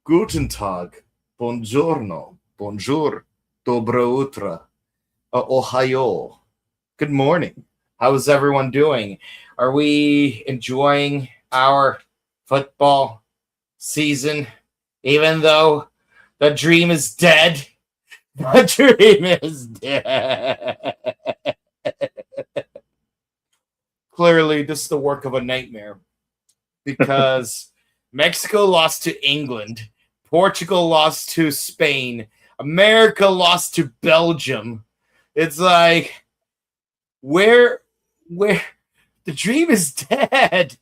Guten Tag, buongiorno, bonjour, dobro utra, ohayo. Good morning. How's everyone doing? Are we enjoying our football season, even though the dream is dead? The dream is dead. Clearly, this is the work of a nightmare because Mexico lost to England, Portugal lost to Spain, America lost to Belgium. It's like, where the dream is dead.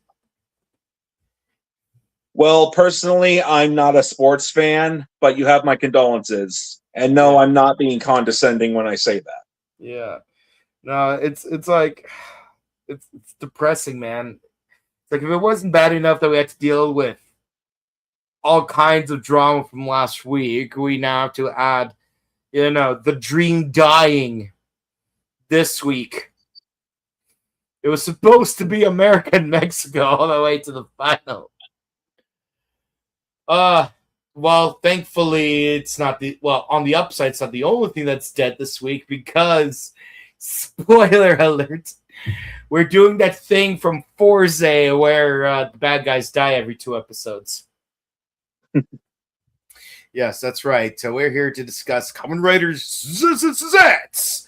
Well, personally, I'm not a sports fan, but you have my condolences. And no, I'm not being condescending when I say that. Yeah. No, it's like it's depressing, man. It's like if it wasn't bad enough that we had to deal with all kinds of drama from last week, we now have to add, the dream dying this week. It was supposed to be America and Mexico all the way to the final. Well, thankfully, it's not on the upside, it's not the only thing that's dead this week because, spoiler alert, we're doing that thing from Forza where the bad guys die every 2 episodes. Yes, that's right. So we're here to discuss Kamen Rider Zeztz,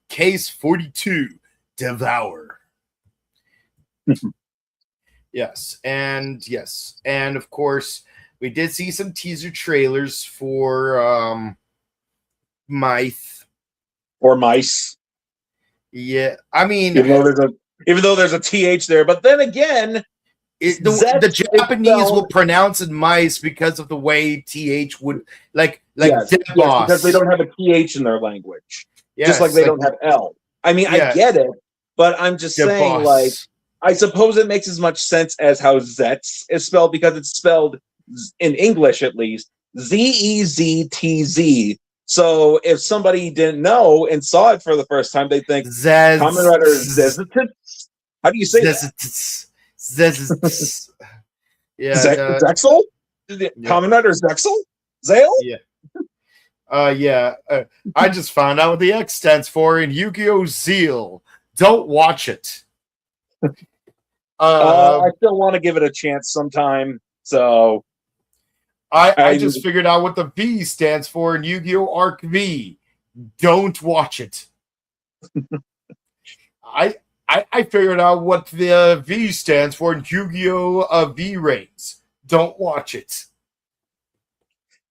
Case 42, Devour. Yes, and of course, we did see some teaser trailers for Myth. Or Mice. Yeah, I mean, even though there's a TH there, but then again, the Japanese will pronounce it mice because of the way TH would yes, because they don't have a TH in their language. Yes, just like they don't have L. I mean, I get it, but I'm just saying, I suppose it makes as much sense as how Zeztz is spelled because it's spelled, in English at least, Zezztz. So if somebody didn't know and saw it for the first time, they think Kamen Rider Zeztz. How do you say that? Zeztz. Yeah. Zexel? Kamen Rider Zexel? Zale? Yeah. I just found out what the X stands for in Yu-Gi-Oh! Zeal. Don't watch it. I still want to give it a chance sometime. So I just figured out what the V stands for in Yu-Gi-Oh! Arc V. Don't watch it. I figured out what the V stands for in Yu-Gi-Oh! V-Rains. Don't watch it.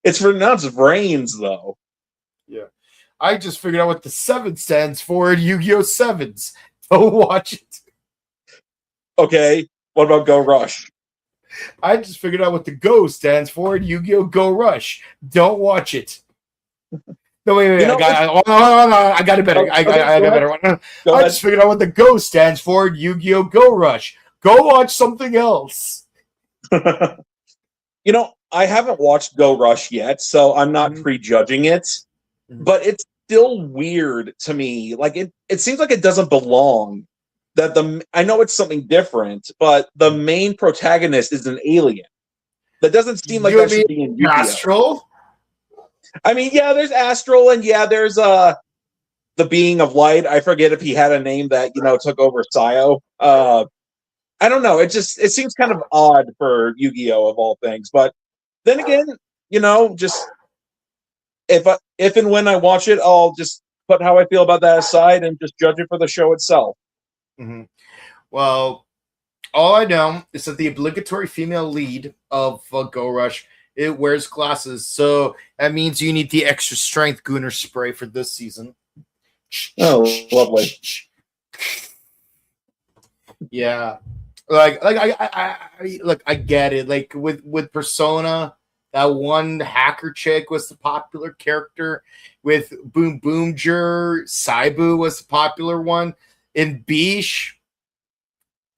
It's pronounced Vrains, though. Yeah. I just figured out what the 7 stands for in Yu-Gi-Oh! 7s. Don't watch it. Okay, what about Go Rush? I just figured out what the Go stands for in Yu-Gi-Oh! Go Rush. Don't watch it. No, wait. I got it better. I got a better one. I just figured out what the Go stands for in Yu-Gi-Oh! Go Rush. Go watch something else. I haven't watched Go Rush yet, so I'm not prejudging it. But it's still weird to me. Like it seems like it doesn't belong. I know it's something different, but the main protagonist is an alien. That doesn't seem like that should be in Yu-Gi-Oh! Astral? I mean, yeah, there's Astral, and yeah, there's the Being of Light. I forget if he had a name that took over Sayo. I don't know. It seems kind of odd for Yu-Gi-Oh! Of all things. But then again, just if and when I watch it, I'll just put how I feel about that aside and just judge it for the show itself. Mm-hmm. Well, all I know is that the obligatory female lead of Go Rush, it wears glasses, so that means you need the extra strength Gunner spray for this season. Oh, lovely. Yeah, I get it. Like with Persona, that one hacker chick was the popular character. With Boom Boomger, Saibu was the popular one. In Bish,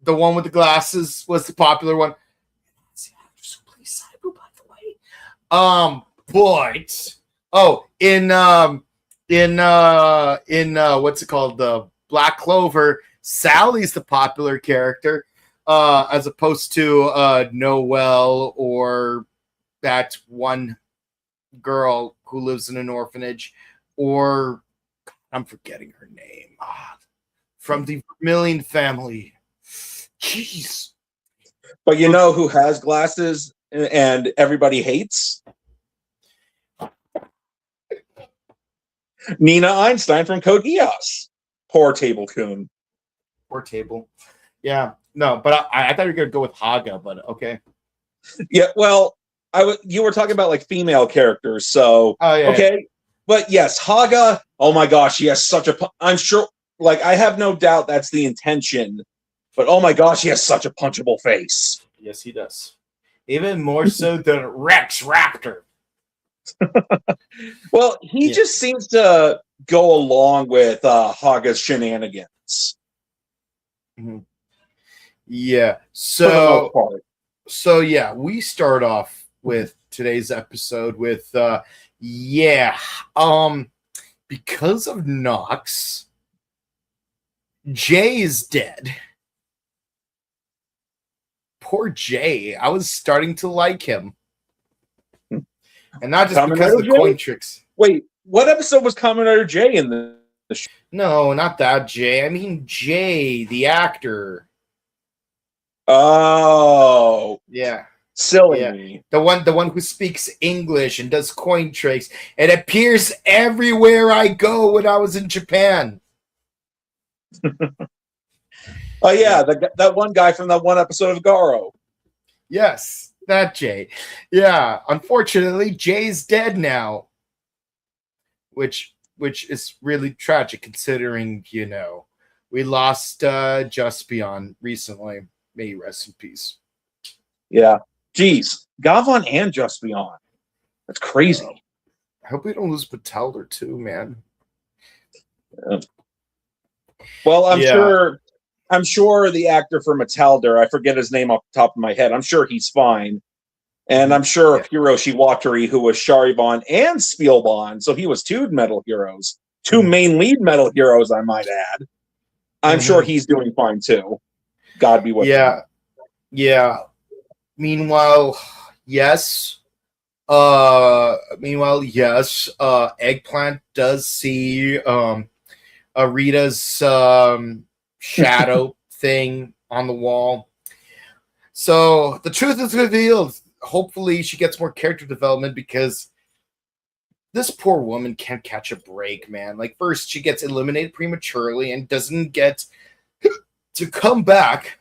the one with the glasses was the popular one. That's the actress who plays Saibu, by the way. In what's it called? The Black Clover, Sally's the popular character. as opposed to Noelle or that one girl who lives in an orphanage, or I'm forgetting her name. From the Vermilion family. Jeez. But you know who has glasses and everybody hates? Nina Einstein from Code Geass. Poor Table Coon. Poor Table. Yeah. No, but I thought you were going to go with Haga, but okay. Yeah, well, you were talking about like female characters, so yeah, okay. Yeah. But yes, Haga, oh my gosh, he has such a I'm sure like I have no doubt that's the intention. But oh my gosh, he has such a punchable face. Yes, he does. Even more so than Rex Raptor. Well, he just seems to go along with Haga's shenanigans. Mm-hmm. Yeah. For the most part. So yeah, we start off with today's episode with because of Nox, Jay is dead. Poor Jay. I was starting to like him. And not just because of the coin tricks. Wait, what episode was Kamen Rider Jay in the show? No, not that Jay. I mean Jay, the actor. Oh. Yeah. Silly. Yeah. The one who speaks English and does coin tricks. It appears everywhere I go when I was in Japan. Oh yeah, that one guy from that one episode of Garo. Yes, that Jay. Yeah, unfortunately, Jay's dead now, which is really tragic considering we lost Juspion recently. May he rest in peace. Yeah, jeez, Gavon and Juspion. That's crazy. I hope we don't lose Patelder too, man. Yeah. Well, I'm sure the actor for Metalder, I forget his name off the top of my head. I'm sure he's fine. And I'm sure Hiroshi Watari, who was Chariban and Spielbon, so he was two metal heroes. Two main lead metal heroes, I might add. I'm sure he's doing fine too. God be with him. Yeah. Meanwhile, yes. Eggplant does see Rita's shadow thing on the wall. So the truth is revealed. Hopefully she gets more character development because this poor woman can't catch a break, man. Like, first she gets eliminated prematurely and doesn't get to come back.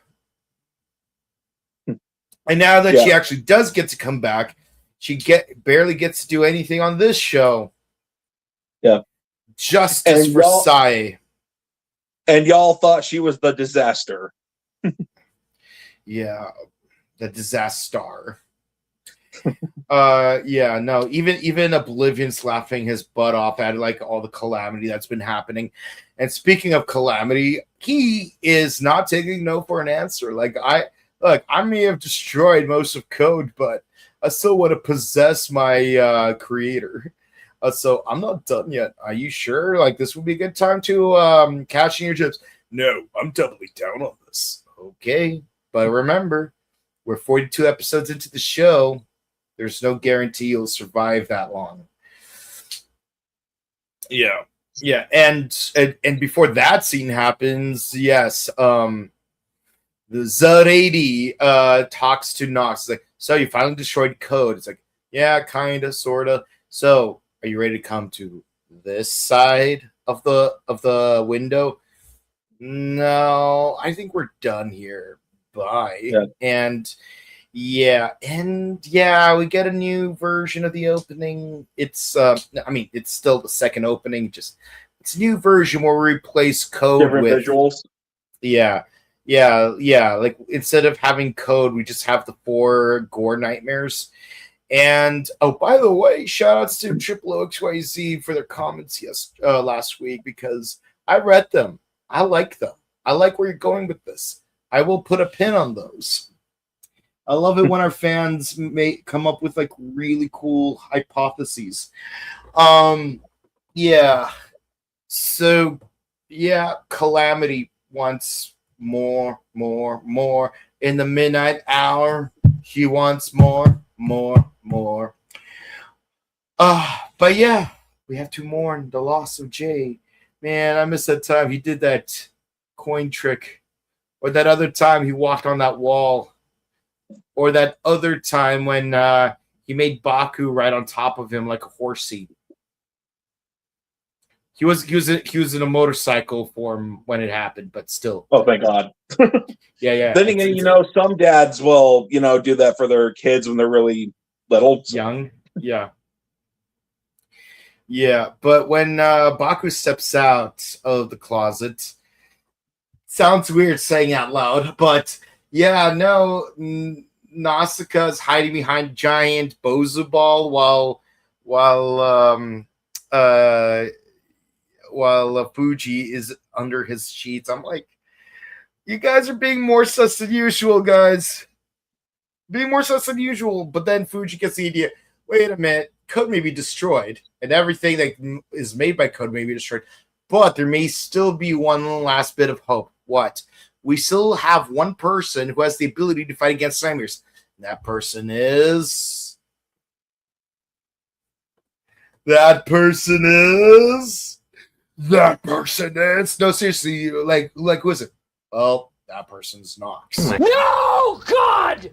And now that she actually does get to come back, she barely gets to do anything on this show. Yeah. Justice for Sai. And y'all thought she was the disaster. Yeah, the disaster. Even Oblivion's laughing his butt off at like all the calamity that's been happening. And speaking of calamity, he is not taking no for an answer. Like, I may have destroyed most of code, but I still want to possess my creator. So I'm not done yet. Are you sure? Like, this would be a good time to cash in your chips. No, I'm doubly down on this. Okay. But remember, we're 42 episodes into the show. There's no guarantee you'll survive that long. Yeah. And before that scene happens, yes, the Z80 talks to Nox. It's like, so you finally destroyed code. It's like, yeah, kind of, sort of. So are you ready to come to this side of the window? No, I think we're done here. Bye. Yeah. And we get a new version of the opening. It's it's still the second opening, just it's a new version where we replace code with visuals. Yeah. Like, instead of having code, we just have the 4 gore nightmares. And by the way, shout outs to XYZ for their comments last week, because I read them. I like them. I like where you're going with this. I will put a pin on those. I love it when our fans may come up with like really cool hypotheses. So calamity wants more. in the midnight hour. He wants more, more, more. But yeah, we have to mourn the loss of Jay. Man, I miss that time he did that coin trick, or that other time he walked on that wall, or that other time when he made Baku ride on top of him like a horsey. He was in a motorcycle form when it happened, but still. Oh, thank God. Yeah. Then again, some dads will, do that for their kids when they're really little. Young. Yeah. Yeah, but when Baku steps out of the closet, sounds weird saying out loud, but yeah, no, Nausicaa's hiding behind a giant Bozu ball while Fuji is under his sheets. I'm like, you guys are being more sus than usual, guys. Being more sus than usual. But then Fuji gets the idea. Wait a minute, code may be destroyed, and everything that is made by code may be destroyed. But there may still be one last bit of hope. What? We still have one person who has the ability to fight against nightmares. That person is. No, seriously, like who is it? Well, that person's Nox. No, God!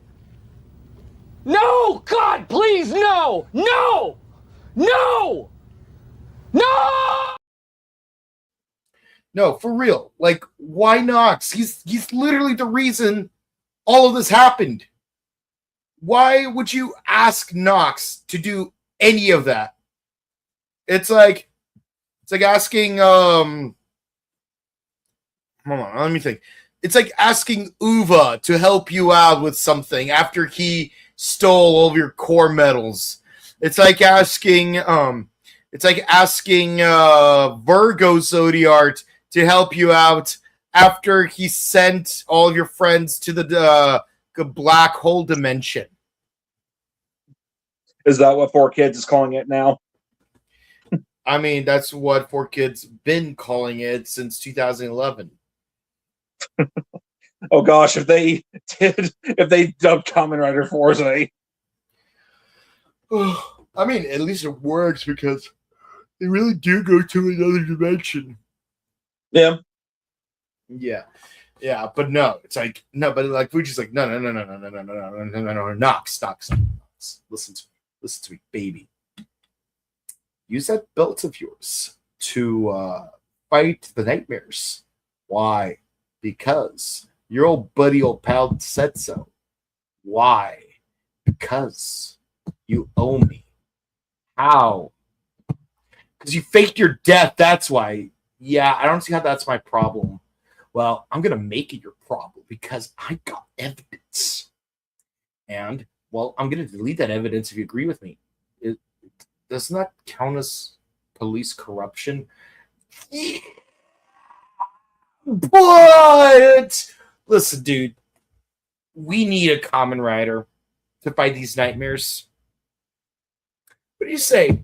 No, God, please, no! No! No! No! No, for real. Like, why Nox? He's literally the reason all of this happened. Why would you ask Nox to do any of that? It's like asking hold on, let me think. It's like asking Uva to help you out with something after he stole all of your core medals. It's like asking Virgo Zodiart to help you out after he sent all of your friends to the black hole dimension. Is that what 4Kids is calling it now? I mean, that's what 4Kids been calling it since 2011. Oh gosh, if they dubbed Kamen Rider Forza. I mean, at least it works because they really do go to another dimension. Yeah. Yeah, but no, it's like no, but like Fuji's like no, Nox. Listen to me, baby. Use that belt of yours to fight the nightmares. Why? Because your old buddy, old pal said so. Why? Because you owe me. How? Because you faked your death, that's why. Yeah, I don't see how that's my problem. Well, I'm going to make it your problem because I got evidence. And, well, I'm going to delete that evidence if you agree with me. Doesn't that count as police corruption? But listen, dude, we need a Kamen Rider to fight these nightmares. What do you say?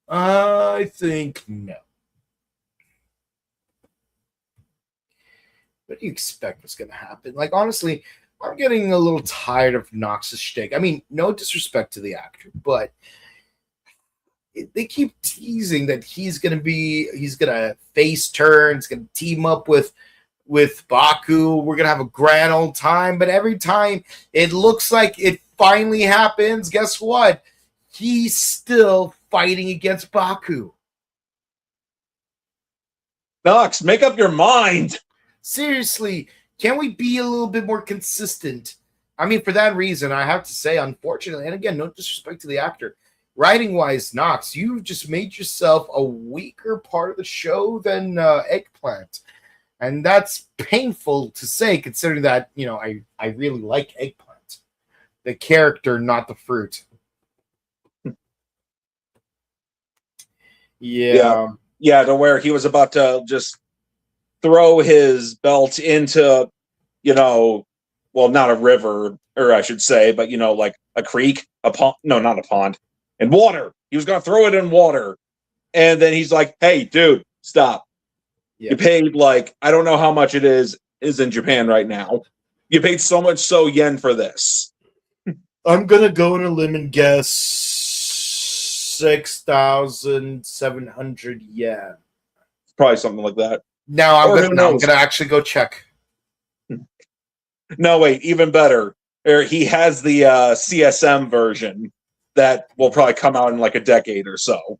I think no. What do you expect was going to happen? Like, honestly, I'm getting a little tired of Nox's shtick. I mean, no disrespect to the actor, but they keep teasing that he's gonna face turn, he's gonna team up with Baku. We're gonna have a grand old time, but every time it looks like it finally happens, guess what? He's still fighting against Baku. Nox, make up your mind. Seriously, can we be a little bit more consistent? I mean, for that reason, I have to say, unfortunately, and again, no disrespect to the actor, writing-wise, Nox, you've just made yourself a weaker part of the show than Eggplant. And that's painful to say, considering that, I really like Eggplant. The character, not the fruit. Yeah. Yeah, to where he was about to just throw his belt into, well, not a river, or I should say, but, like a creek, a pond. No, not a pond. In water. He was going to throw it in water. And then he's like, hey, dude, stop. Yeah. You paid, I don't know how much it is in Japan right now. You paid so much yen for this. I'm gonna go on a limb and guess 6,700 yen. Probably something like that. Now I'm Or who knows? gonna actually go check. No, wait, even better. He has the CSM version that will probably come out in like a decade or so.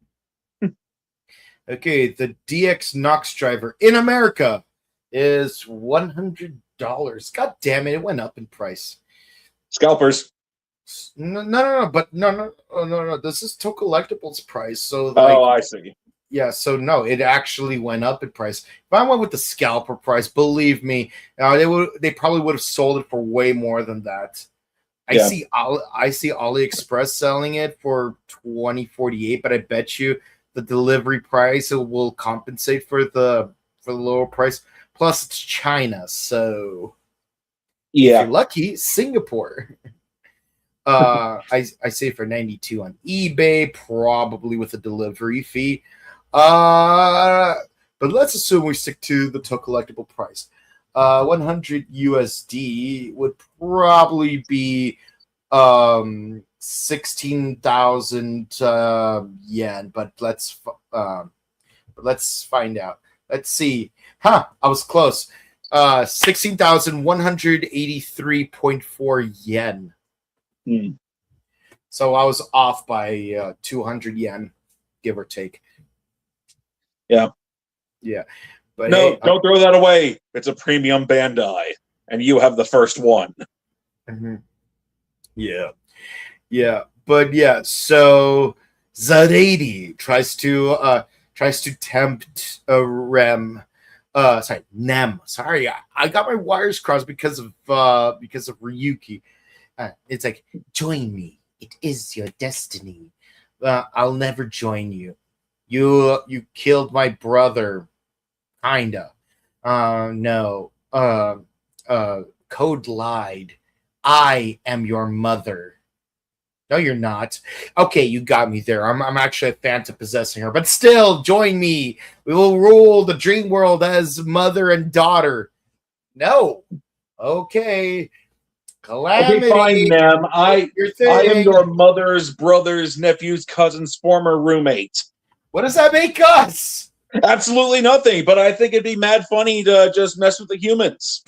Okay, the DX Nox driver in America is $100. God damn it, it went up in price. Scalpers. No. This is Toku Collectibles price. So I see. Yeah, so no, it actually went up in price. If I went with the scalper price, believe me, they probably would have sold it for way more than that. I see AliExpress selling it for $20.48, but I bet you the delivery price will compensate for the lower price. Plus, it's China, so if you're lucky, Singapore. I say for 92 on eBay, probably with a delivery fee. But let's assume we stick to the Toku collectible price. 100 USD would probably be 16,000 yen. But let's find out. Let's see. I was close. 16,183.4 yen. So I was off by 200 yen, give or take. Yeah. But no, hey, don't throw that away. It's a premium Bandai, and you have the first one. Mm-hmm. Yeah. But yeah, so Z80 tries to tempt Nem. Sorry, I got my wires crossed because of Ryuki. It's like, join me. It is your destiny. I'll never join you. You killed my brother. Kinda. No. Code lied. I am your mother. No, you're not. Okay, you got me there. I'm actually a phantom possessing her, but still, join me. We will rule the dream world as mother and daughter. No. Okay. Calamity. Okay, fine, ma'am. I am your mother's brother's nephew's cousin's former roommate. What does that make us? Absolutely nothing, but I think it'd be mad funny to just mess with the humans.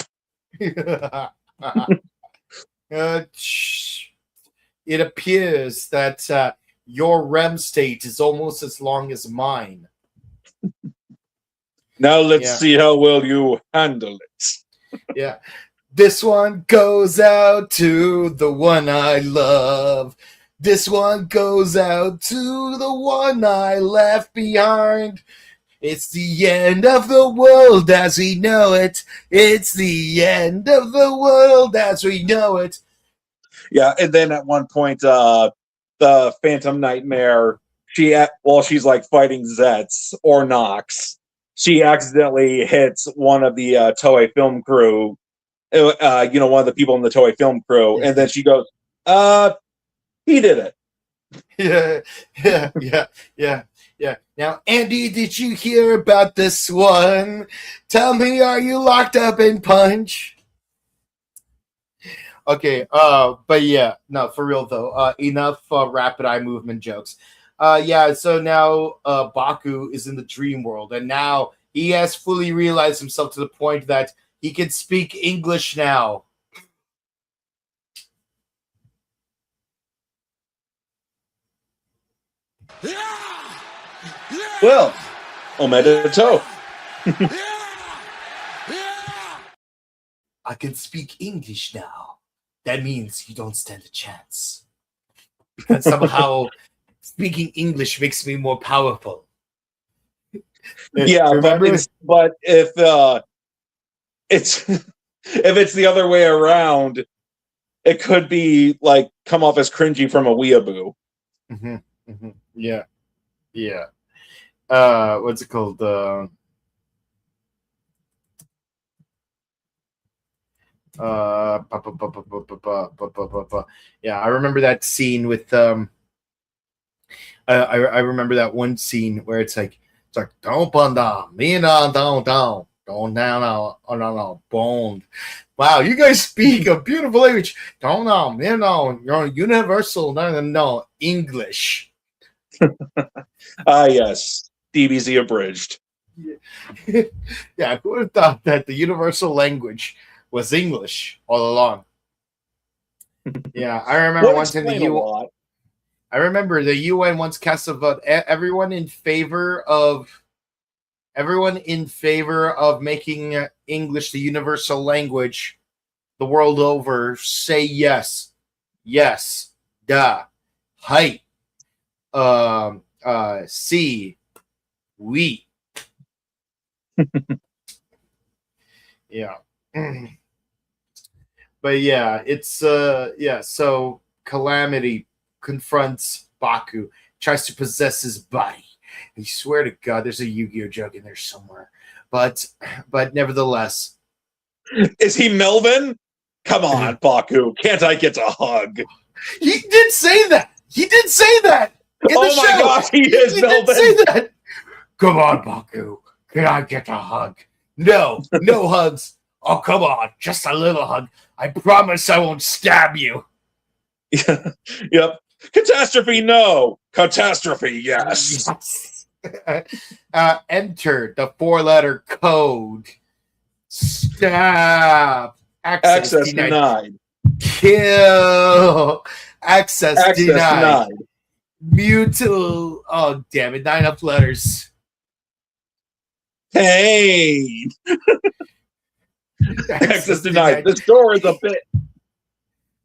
It appears that your REM state is almost as long as mine. Now let's see how well you handle it. Yeah. This one goes out to the one I love. This one goes out to the one I left behind. It's the end of the world as we know it. It's the end of the world as we know it. Yeah, and then at one point, the Phantom Nightmare, while she's like fighting Zeztz or Nox, she accidentally hits one of the Toei film crew. One of the people in the Toei film crew, and then she goes, he did it. Yeah. Now, Andy, did you hear about this one? Tell me, are you locked up in Punch? Okay, but yeah, no, for real though. Enough rapid eye movement jokes. So now Baku is in the dream world, and now he has fully realized himself to the point that he can speak English now. Well, omedetou. I can speak English now. That means you don't stand a chance. Because somehow speaking English makes me more powerful. Yeah, but if it's if it's the other way around, it could be like come off as cringy from a weeaboo. Yeah. What's it called? Yeah, I remember that scene with I remember that one scene where it's like don't panda, mina down. Don't know, oh no, bone. Wow, you guys speak a beautiful language. Don't know, you're universal, no, English. Yes, DBZ abridged. Yeah, who would have thought that the universal language was English all along? Yeah, I remember Would one time explain a lot. I remember the UN once cast a vote. Everyone in favor of making English the universal language the world over. Say yes, yes, da, hi, see, we. Yeah. But yeah, it's yeah, so Calamity confronts Baku, tries to possess his body. And you swear to God there's a Yu-Gi-Oh joke in there somewhere. But nevertheless. Is he Melvin? Come on, Baku. Can't I get a hug? He did say that. He did say that. Oh my gosh, he is Melvin. Did say that. Come on, Baku. Can I get a hug? No hugs. Oh, come on. Just a little hug. I promise I won't stab you. Yep. Catastrophe, no. Catastrophe, yes. Enter the 4-letter code. Stab. Access denied. Kill. Access denied. denied. Mutil. Oh, damn it. 9 up letters. Pain. Access denied. This door is a bit.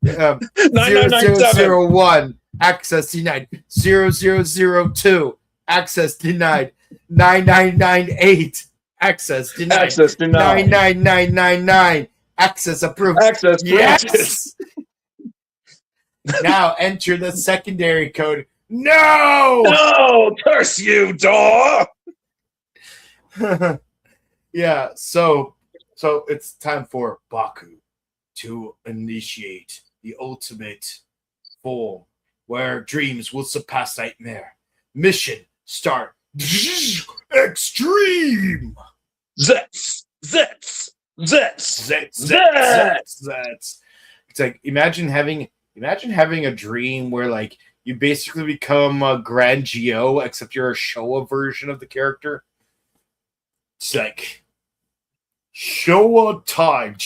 0001. Access denied. 0002. Access denied. 9998. Access denied. Access denied. 99999. Access approved. Access granted. Yes. Now enter the secondary code. No! No! Curse you, door! Yeah, so it's time for Baku to initiate the ultimate form where dreams will surpass nightmare. Mission start. Extreme! Zeztz! Zeztz! Zeztz! Zeztz! Zeztz! Zeztz! It's like imagine having a dream where like you basically become a Grand Geo, except you're a Showa version of the character. It's like Showa time.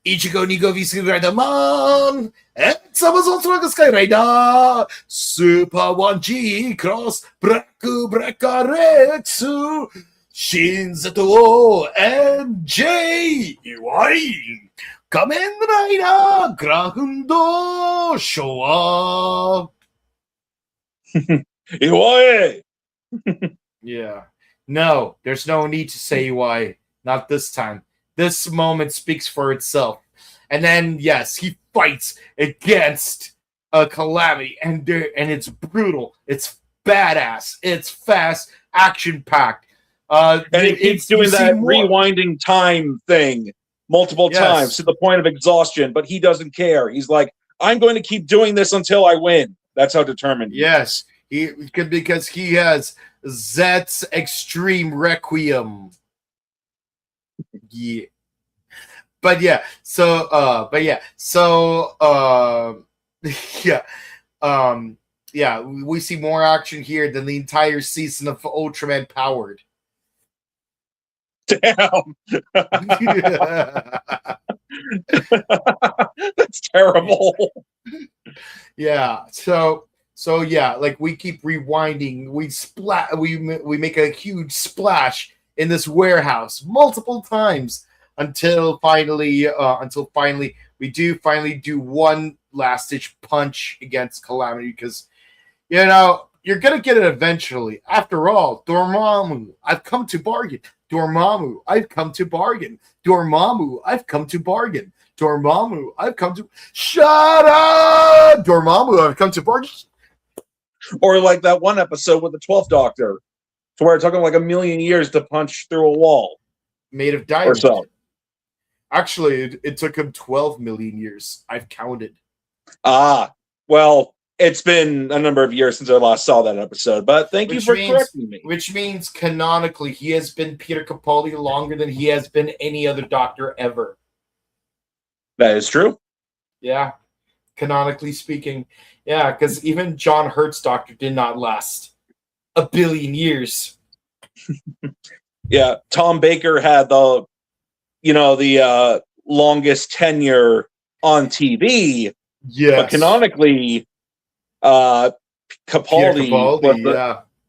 Ichigo Nigo Visu Riderman! Examas Ultra Sky Rider! Super 1G Cross Braku Brakaretsu! Shinzato NJ! Iwai! Kamen Rider! Grahundo! Showa! Iwae! Yeah. No, there's no need to say why. Not this time. This moment speaks for itself. And then, yes, he fights against a Calamity, and it's brutal. It's badass. It's fast, action-packed. And he keeps doing that rewinding time thing multiple times to the point of exhaustion, but he doesn't care. He's like, I'm going to keep doing this until I win. That's how determined he is. Yes, because he has Zeztz Extreme Requiem. Yeah. We see more action here than the entire season of Ultraman Powered. Damn. That's terrible. Yeah. So yeah, like we keep rewinding. We make a huge splash in this warehouse multiple times until finally we do one last ditch punch against Calamity, because you're gonna get it eventually. After all, Dormammu, I've come to bargain. Dormammu, I've come to bargain. Dormammu, I've come to bargain. Dormammu, I've come to shut up. Dormammu, I've come to bargain. Or like that one episode with the 12th Doctor, to where it took him like a million years to punch through a wall. Made of diamond. Or so. Actually, it took him 12 million years. I've counted. Ah, well, it's been a number of years since I last saw that episode, but thank you for correcting me. Which means canonically, he has been Peter Capaldi longer than he has been any other Doctor ever. That is true. Yeah, canonically speaking. Yeah, because even John Hurt's Doctor did not last a billion years. Yeah, Tom Baker had the longest tenure on TV. Yes. But canonically, Capaldi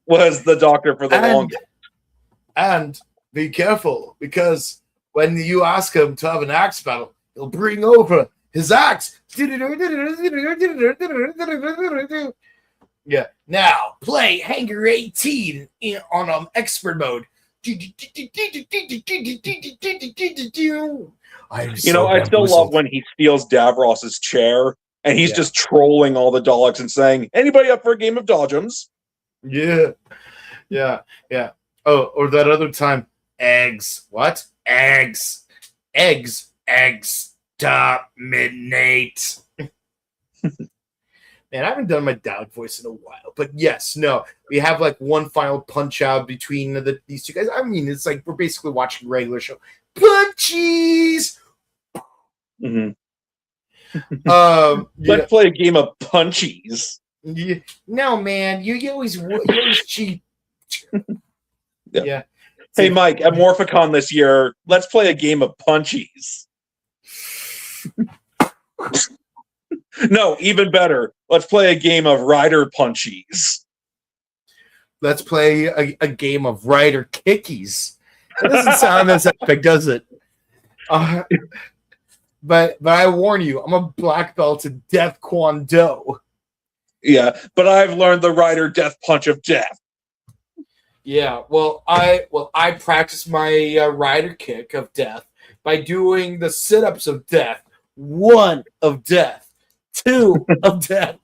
was the Doctor for the longest. And be careful, because when you ask him to have an axe battle, he'll bring over his axe. Yeah. Now play Hanger 18 on expert mode. I still love when he steals Davros's chair and he's just trolling all the Daleks and saying, "Anybody up for a game of Dodgems?" Yeah. Oh, or that other time, eggs. What? Eggs. Dominate. Man, I haven't done my Dalek voice in a while, but yes, no, we have like one final punch out between these two guys. I mean, it's like we're basically watching a regular show. Punchies. Mm-hmm. Let's play a game of punchies. Yeah. No, man, you always cheat. Yeah. Hey, Mike, at Morphicon this year, let's play a game of punchies. No, even better. Let's play a game of Rider punchies. Let's play a game of Rider kickies. That doesn't sound as epic, does it? But I warn you, I'm a black belt in Death Kwon Do. Yeah, but I've learned the Rider Death Punch of Death. Yeah, I practice my Rider kick of death by doing the sit-ups of death. 1 of death, 2 of death,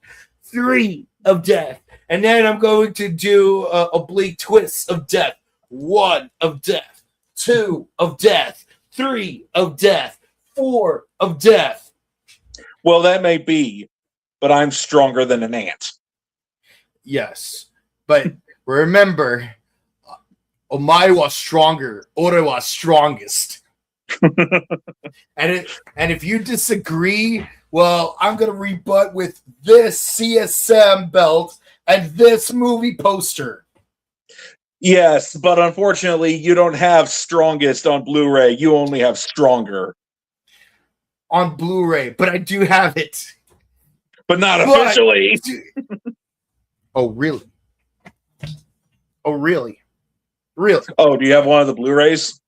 3 of death, and then I'm going to do oblique twists of death. 1 of death, 2 of death, 3 of death, 4 of death. Well, that may be, but I'm stronger than an ant. Yes, but remember, Omae was stronger, Ore was strongest. And if you disagree, well, I'm going to rebut with this CSM belt and this movie poster. Yes, but unfortunately, you don't have strongest on Blu-ray. You only have stronger. On Blu-ray, but I do have it. But not officially. Oh, really? Oh, really? Really? Oh, do you have one of the Blu-rays?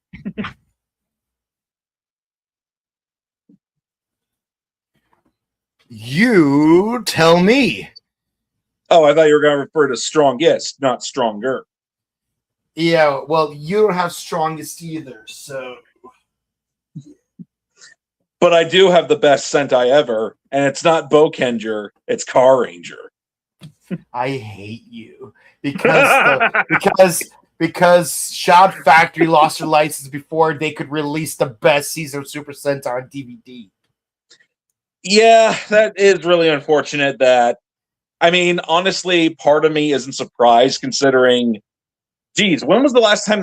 You tell me. Oh, I thought you were going to refer to strongest, not stronger. Yeah, well, you don't have strongest either, so. But I do have the best Sentai ever, and it's not Bouken, it's Car Ranger. I hate you because Shout Factory lost their license before they could release the best season of Super Sentai on DVD. Yeah, that is really unfortunate. I mean, honestly, part of me isn't surprised considering, geez, when was the last time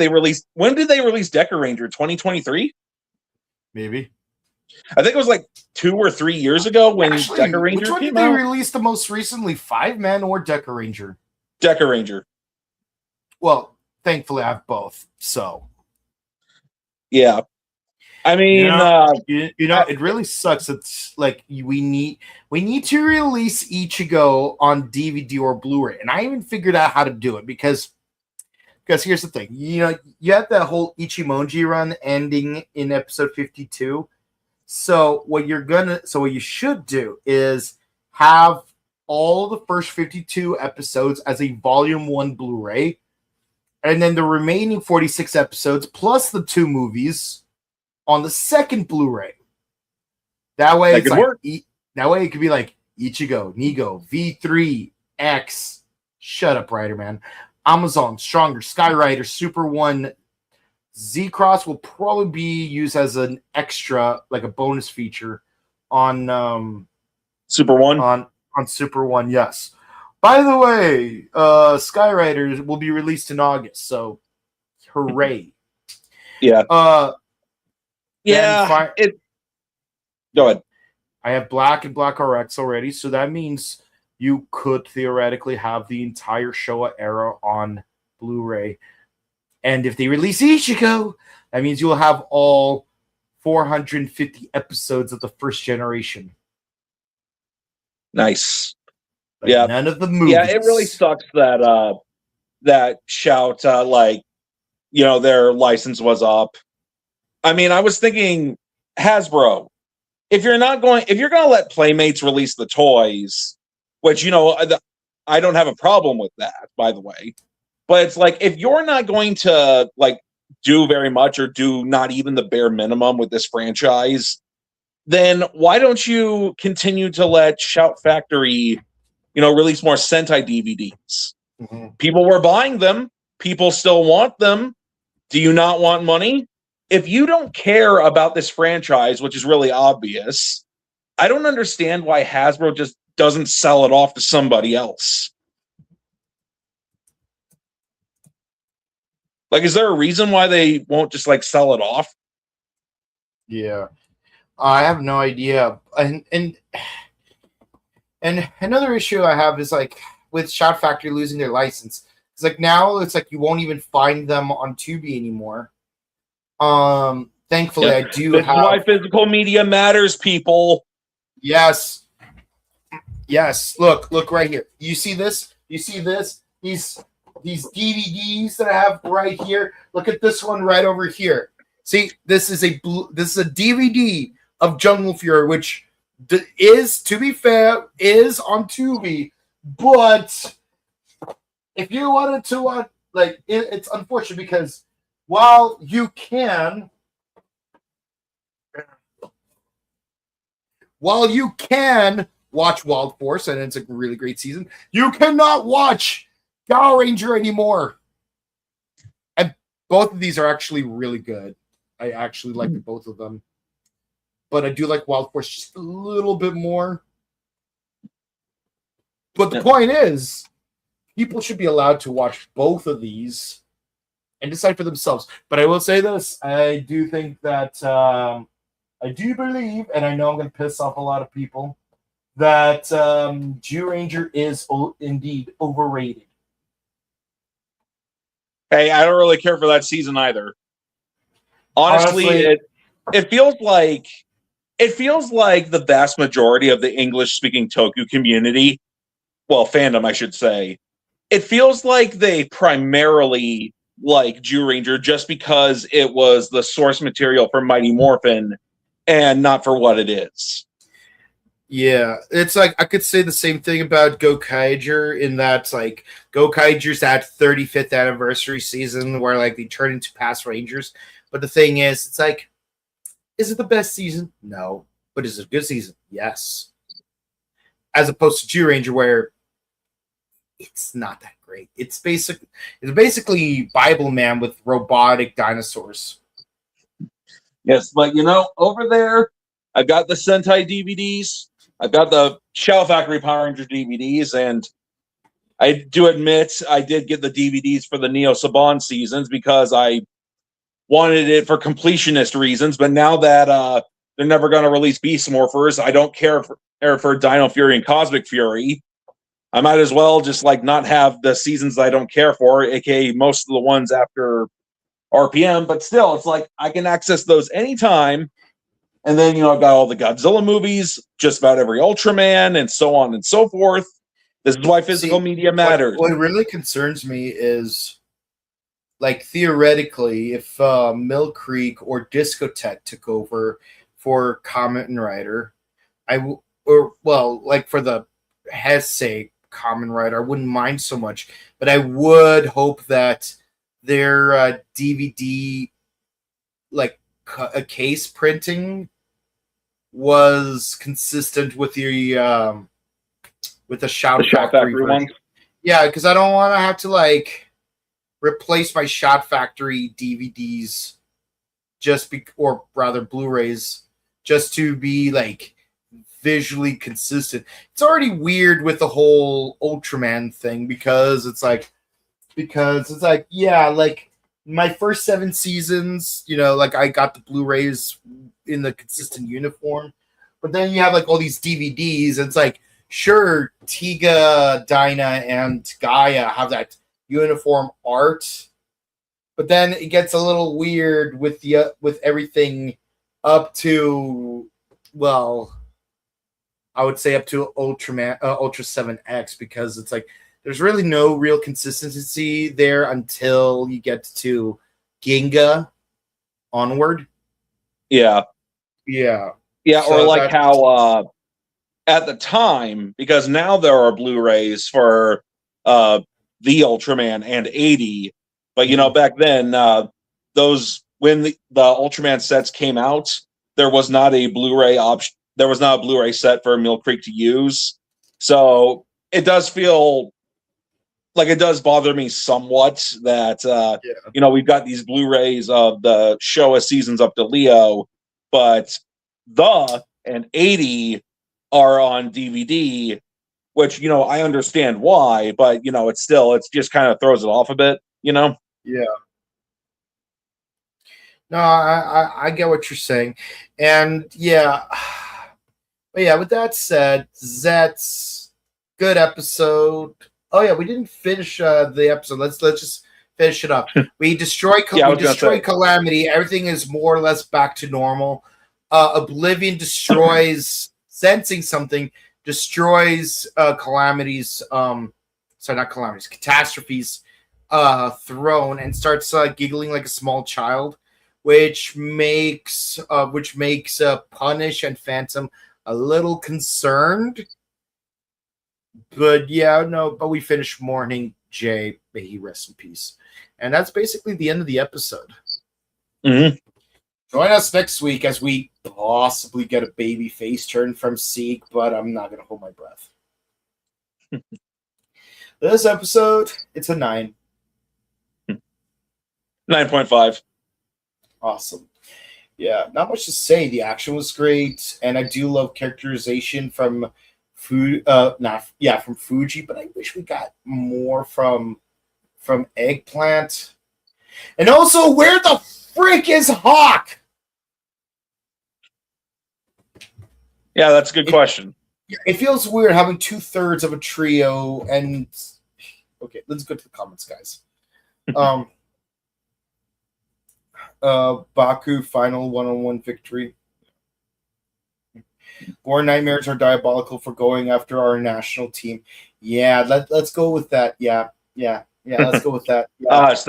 when did they release Decker Ranger? 2023? Maybe. I think it was like 2 or 3 years ago when Decker Ranger came out. Which one did they release the most recently? 5-Man or Decker Ranger? Decker Ranger. Well, thankfully I have both, so. Yeah. I mean, it really sucks. It's like we need to release Ichigo on DVD or Blu-ray, and I even figured out how to do it because here's the thing. You have that whole Ichimonji run ending in episode 52. So what you should do is have all the first 52 episodes as a volume 1 Blu-ray, and then the remaining 46 episodes plus the 2 movies on the second Blu-ray. That way it's like that way it could be like Ichigo, Nigo, V3, X. Shut up, Rider Man. Amazon, Stronger, Sky Rider, Super 1. Z-Cross will probably be used as an extra, like a bonus feature on Super 1. On Super One, yes. By the way, Sky Rider will be released in August, so hooray! Yeah. Go ahead. I have Black and Black RX already, so that means you could theoretically have the entire Showa era on Blu-ray. And if they release Ichigo, that means you'll have all 450 episodes of the first generation. Nice. But yeah. None of the movies. Yeah, it really sucks that that Shout their license was up. I mean, I was thinking Hasbro, if you're going to let Playmates release the toys, which I don't have a problem with that, by the way. But it's like, if you're not going to do very much or do not even the bare minimum with this franchise, then why don't you continue to let Shout Factory, release more Sentai DVDs? Mm-hmm. People were buying them. People still want them. Do you not want money? If you don't care about this franchise, which is really obvious, I don't understand why Hasbro just doesn't sell it off to somebody else. Is there a reason why they won't just sell it off? Yeah, I have no idea. And another issue I have is with Shout Factory losing their license. It's now it's you won't even find them on Tubi anymore. Thankfully, I do have. That's why physical media matters, people. Yes. Look right here. You see this? You see this? These DVDs that I have right here. Look at this one right over here. See, this is a DVD of Jungle Fury, which is, to be fair, is on Tubi. But if you wanted to watch, it's unfortunate because while you can watch Wild Force, and it's a really great season, you cannot watch Power Ranger anymore. And both of these are actually really good. I actually like both of them. But I do like Wild Force just a little bit more. But the point is, people should be allowed to watch both of these and decide for themselves. But I will say this. I do think that I do believe, and I know I'm going to piss off a lot of people, that Zyuranger is indeed overrated. Hey, I don't really care for that season either. Honestly, it feels like the vast majority of the English-speaking Toku community, well, fandom, I should say, it feels like they primarily like Zyuranger just because it was the source material for Mighty Morphin and not for what it is. Yeah, it's I could say the same thing about Gokaiger in that Gokaiger's that 35th anniversary season where they turn into past Rangers. But the thing is, it's is it the best season? No. But is it a good season? Yes. As opposed to Zyuranger where it's not that great. It's basically Bible Man with robotic dinosaurs. Yes, but over there, I've got the Sentai DVDs. I've got the Shout Factory Power Rangers DVDs, and I do admit I did get the DVDs for the Neo Saban seasons because I wanted it for completionist reasons. But now that they're never going to release Beast Morphers, I don't care for Dino Fury and Cosmic Fury. I might as well just not have the seasons I don't care for, aka most of the ones after RPM. But still, it's I can access those anytime. And then, I've got all the Godzilla movies, just about every Ultraman, and so on and so forth. This is why physical media matters. What really concerns me is, theoretically, if Mill Creek or Discotheque took over for Kamen Rider, for the Heisei Kamen Rider, I wouldn't mind so much. But I would hope that their DVD, a case printing was consistent with the Shout Factory one. Yeah, because I don't want to have to replace my Shout Factory DVDs or rather Blu-rays just to be visually consistent. It's already weird with the whole Ultraman thing because it's like yeah, like my first 7 seasons, you know, like I got the Blu-rays in the consistent uniform, but then you have like all these DVDs. And it's like, sure, Tiga, Dinah, and Gaia have that uniform art, but then it gets a little weird with everything up to, well, I would say up to Ultraman, Ultra 7X, because it's like there's really no real consistency there until you get to Ginga onward. Yeah. Yeah. So or like how at the time, because now there are Blu-rays for the Ultraman and 80, but you know, back then those when the Ultraman sets came out, there was not a Blu-ray option. There was not a Blu-ray set for Mill Creek to use. So it does feel like it does bother me somewhat that you know, we've got these Blu-rays of the Showa seasons up to Leo, but the and 80 are on DVD, which, you know, I understand why, but you know, it's just kind of throws it off a bit, you know? Yeah. No, I get what you're saying. And yeah. But yeah, with that said, Zeztz, good episode. Oh yeah, we didn't finish the episode. Let's just finish it up. We destroy Calamity. Everything is more or less back to normal. Oblivion destroys sensing something, destroys Calamity's Catastrophe's throne, and starts giggling like a small child, which makes Punish and Phantom a little concerned. But yeah, no, but we finished Morning J, may he rest in peace. And that's basically the end of the episode. Mm-hmm. Join us next week as we possibly get a baby face turn from Seek, but I'm not going to hold my breath. This episode, it's a 9. 9.5. Awesome. Yeah, not much to say. The action was great, and I do love characterization from from Fuji, but I wish we got more from Eggplant. And also, where the frick is Hawk? Yeah, that's a good question. It feels weird having 2/3 of a trio, and okay, let's go to the comments, guys. Baku final 1-on-1 victory. More nightmares are diabolical for going after our national team. Yeah, let's go with that. Yeah, let's go with that. Yeah. It's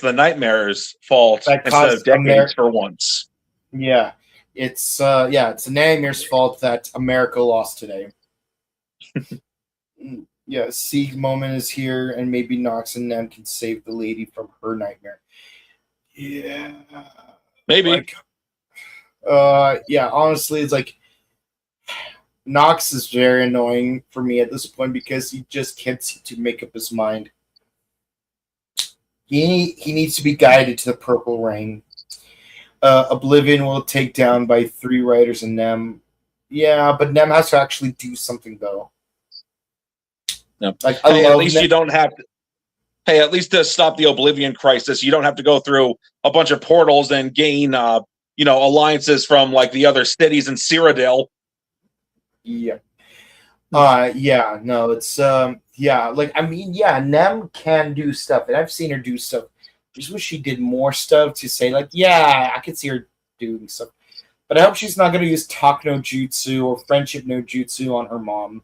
the nightmares' fault instead of decades for once. Yeah. It's the nightmares' fault that America lost today. Yeah, Sieg moment is here, and maybe Nox and Nem can save the lady from her nightmare. Yeah. Maybe. Yeah, honestly, it's like Nox is very annoying for me at this point because he just can't seem to make up his mind. He needs to be guided to the purple rain. Oblivion will take down by 3 riders and Nem. Yeah, but Nem has to actually do something though. No. Like, at least you don't have to. Hey, at least to stop the Oblivion crisis, you don't have to go through a bunch of portals and gain, alliances from like the other cities in Cyrodiil. Yeah. No, it's Nem can do stuff, and I've seen her do stuff. I just wish she did more stuff to say, like, yeah, I could see her doing stuff. But I hope she's not going to use Talk no Jutsu or Friendship no Jutsu on her mom.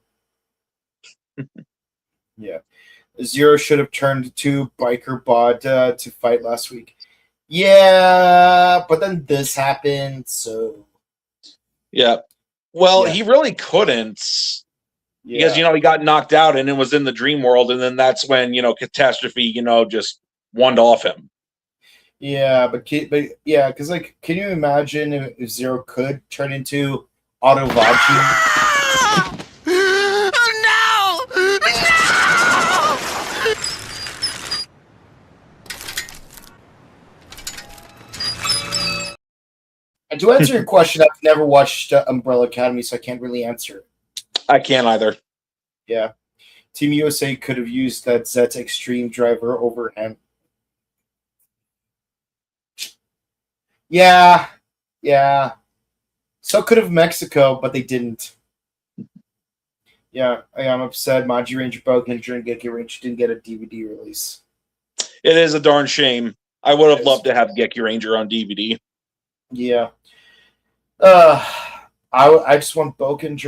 Yeah. Zero should have turned to Biker Bod to fight last week. Yeah, but then this happened, so... Yeah. Well, he really couldn't. Yeah. Because, he got knocked out and it was in the dream world, and then that's when, Catastrophe, just wand off him. Yeah, because, like, can you imagine if Zero could turn into Autovachi? To answer your question, I've never watched Umbrella Academy, so I can't really answer. I can't either. Yeah. Team USA could have used that Zeztz Extreme driver over him. Yeah. So could have Mexico, but they didn't. Yeah, I'm upset. Maji Ranger, Bouken and Geki Ranger didn't get a DVD release. It is a darn shame. I would have loved to have Geki Ranger on DVD. Yeah. I just want Bouken,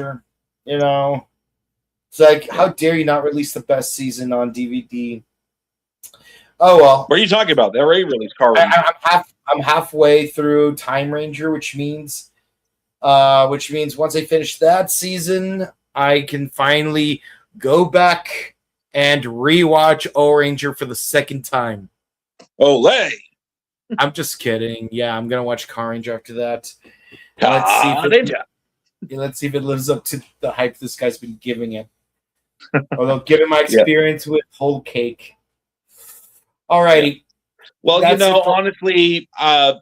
you know. It's like, how dare you not release the best season on DVD? Oh well. What are you talking about? They already released Car Ranger. I'm halfway through Time Ranger, which means once I finish that season, I can finally go back and rewatch O-Ranger for the second time. Olay! I'm just kidding. Yeah, I'm gonna watch Car Ranger after that. Let's see if it lives up to the hype this guy's been giving it. Although, given my experience with Whole Cake. Alrighty. Well, honestly, I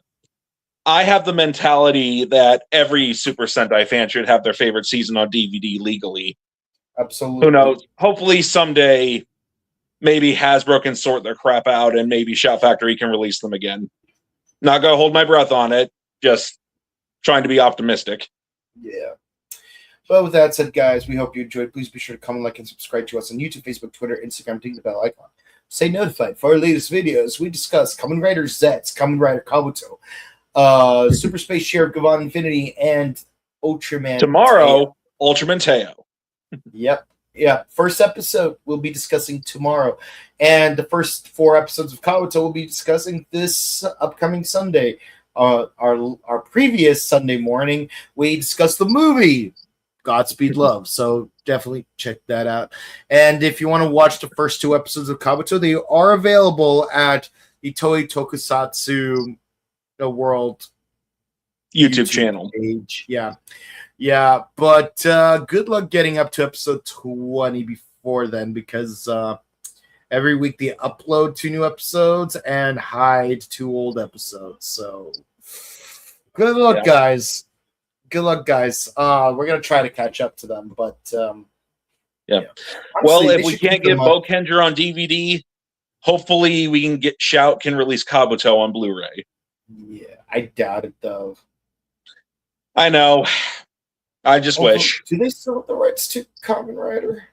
have the mentality that every Super Sentai fan should have their favorite season on DVD legally. Absolutely. Who knows? Hopefully someday, maybe Hasbro can sort their crap out and maybe Shout Factory can release them again. Not going to hold my breath on it. Just trying to be optimistic. Yeah. But with that said, guys, we hope you enjoyed. Please be sure to comment, like, and subscribe to us on YouTube, Facebook, Twitter, Instagram, ding the bell icon. Stay notified for our latest videos. We discuss Kamen Rider Zeztz, Kamen Rider Kabuto, Super Space Sheriff Gavon Infinity, and Ultraman. Tomorrow, Teo. Ultraman Teo. Yep. Yeah. First episode we'll be discussing tomorrow. And the first 4 episodes of Kabuto we'll be discussing this upcoming Sunday. Our previous Sunday morning, we discussed the movie Godspeed Love. So definitely check that out. And if you want to watch the first 2 episodes of Kabuto, they are available at the Toei Tokusatsu the World YouTube channel page. Yeah. But good luck getting up to episode 20 before then, because every week they upload 2 new episodes and hide 2 old episodes. So good luck, guys. Good luck, guys. We're gonna try to catch up to them, but yeah. Honestly, well, if we can't get Bouken on DVD, hopefully we can get Shout can release Kabuto on Blu-ray. Yeah, I doubt it though. I know. I just wish. Do they still have the rights to Kamen Rider?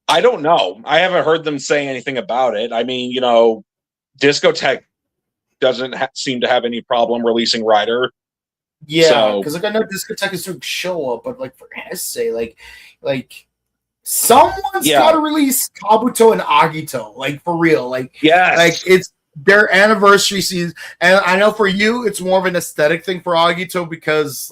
I don't know. I haven't heard them say anything about it. I mean, Discotek doesn't seem to have any problem releasing Rider. Yeah, because I know Discotek is doing Showa, but for Heisei, someone's got to release Kabuto and Agito, for real, it's their anniversary season, and I know for you it's more of an aesthetic thing for Agito because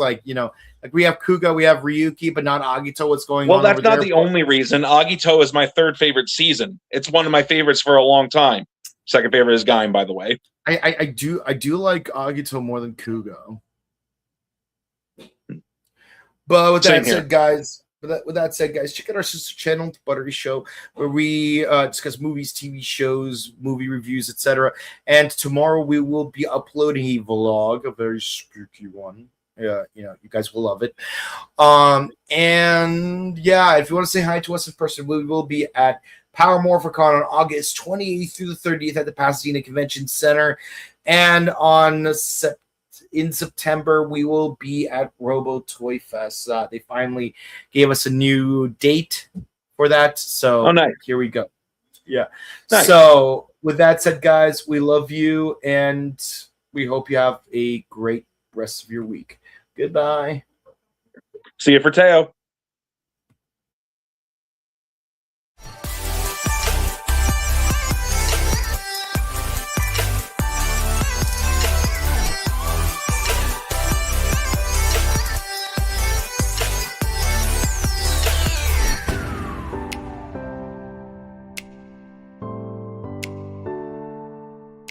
we have Kuga, we have Ryuki, but not Agito. What's going on? Well, that's not the only reason. Agito is my 3rd favorite season. It's one of my favorites for a long time. 2nd favorite is Gaim, by the way. I do like Agito more than Kuga. But with that said, guys, check out our sister channel, The Buttery Show, where we discuss movies, TV shows, movie reviews, etc. And tomorrow we will be uploading a vlog, a very spooky one. You guys will love it. And yeah, if you want to say hi to us in person, we will be at Power Morphicon on August 28th through the 30th at the Pasadena Convention Center. And in September, we will be at Robo Toy Fest. They finally gave us a new date for that. So nice. Here we go. Yeah. Nice. So with that said, guys, we love you, and we hope you have a great rest of your week. Goodbye. See you for Teo.